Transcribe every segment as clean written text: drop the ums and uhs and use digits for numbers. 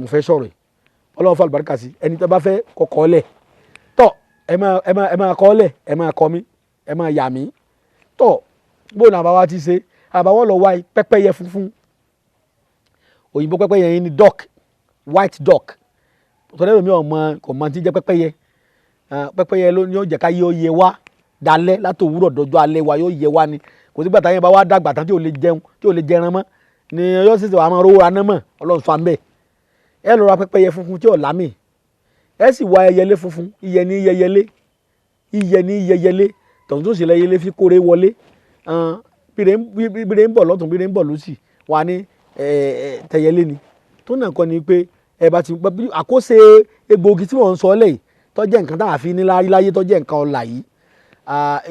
mo fẹ́ sọ̀rọ̀ yìí Ọlọ́run fa àlùbáríkà sí ẹni tó bá fẹ́ kọ́kọ́ lẹ̀ tọ́ ẹ máa kọ́ lẹ̀ ẹ máa kọ́ mi ẹ máa yà mí tọ́ bó ní àbáwá ti ṣe àbáwọ́ lọ wá pẹ́pẹ́yẹ funfun òyìnbó pẹ́pẹ́yẹ yẹn ni duck white duck tọ́lẹ́ lómi ọmọ kò mọ ti jẹ́ pẹ́pẹ́yẹ pẹ́pẹ́yẹ ló ní ó jẹ́ ká yóò yẹ wá dalẹ́ látòwúrọ̀ dọ́jọ́ alẹ́ wa yóò yẹ wá ni kò sí gbàtà yẹn bá wá dàgbà tán tí ò lè jẹun tí ò lè jẹran mọ́ ni yóò sì wà á máa rówó ra náà mọ̀ Ọlọ́run sọ àmbẹ̀ ẹ lọ ra pẹ́pẹ́yẹ funfun tí ò lámì ẹ sì wá ẹyẹlé funfun iyẹ ní iyẹyẹlé tọ̀tún tó sì lẹ yẹlé fi kórè wọlé bíre ń bọ̀ lọ́tún bíre ń bọ̀ lọ́sì wà ní tẹ̀yẹlé ni tó náà kọ́ ni pé ẹ bá ti àkóso egbòogi tí wọ́n ń sọ lẹ́yìn tó jẹ́ nǹkan tá a fi ní láyé tó jẹ́ nǹkan ọ̀la yìí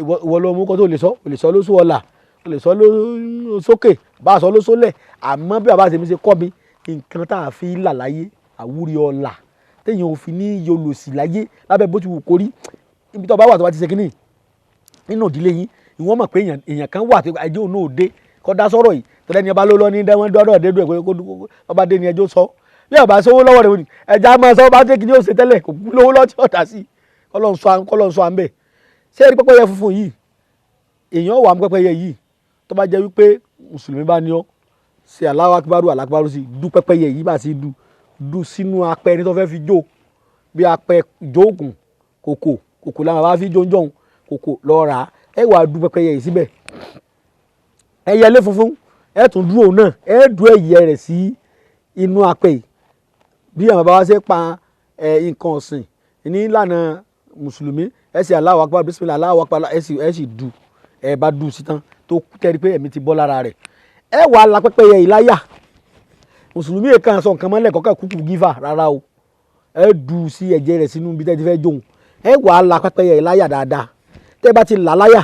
ìwọ ló mú kó tó lè sọ lóṣù ọ̀la o lè sọ lóṣókè bá a sọ lóṣólẹ̀ àmọ́ bí bàbá àtẹ̀mí ṣe kọ́ mi nǹkan tá a fi là láyé àwúrí ọ̀la téèyàn ò fi ní yolòsì láyé lábẹ́ bó ti wù kórí ibi tó bá wà tó bá ti ṣe kínní nínú ìdílé yín ìwọ́n mọ̀ pé èèyàn kan wà tó ẹjọ́ òun náà dé kọ́ dá sọ́rọ̀ yìí tọ́lẹ́ ni ọba ló lọ ní dẹ́wọ́n dọ́dọ̀ dé dùn ẹ̀ pé ọba dé ni ẹjọ́ sọ bí ọba sówó lọ́wọ́ rẹ̀ ẹja máa sọ ọba tẹ́ kí ni ó ṣe tẹ́lẹ̀ kò lówó lọ́tí ọ̀tá sí kọ́lọ́ sọ à ń bẹ̀ ṣé ẹni pẹ́pẹ́yẹ funfun yìí èèyàn wà mú pẹ́pẹ́yẹ yìí tó bá jẹ́ wípé mùsùlùmí bá ní ọ́ ṣe Allahu akbar sí du pẹ́pẹ́yẹ yìí bá sí du sínú apẹ ẹni tó fẹ́ fi jó bí apẹ jóògùn kòkò làwọn bá fi jóńjọ́hún kòkò lọ́ọ́ rà á ẹ wà du pẹ́pẹ́yẹ yìí síbẹ̀ ẹyẹlé funfun ẹ tún dúró náà ẹ du ẹyẹ rẹ̀ sí inú apẹ yìí bí àwọn bàbá wa ṣe pa nǹkan ọ̀sìn ní ìlànà mùsùlùmí ẹ sì Allahu akbar bismillah Allahu akbar ẹ sì du ẹ bá du sí tán tó kẹ́rì pé ẹ̀mí ti bọ́ lára rẹ̀ ẹ wà la pẹ́pẹ́yẹ yìí láyà mùsùlùmí yìí kan sọ nǹkan mọ́lẹ̀ kọ́kọ́ kúkú gífà rárá o ẹ du sí ẹ̀jẹ̀ rẹ̀ sínú ibi tẹ́ ti fẹ́ jóun ẹ wà la pẹ́pẹ́yẹ yìí láyà dáadáa tẹ́ bá ti là láyà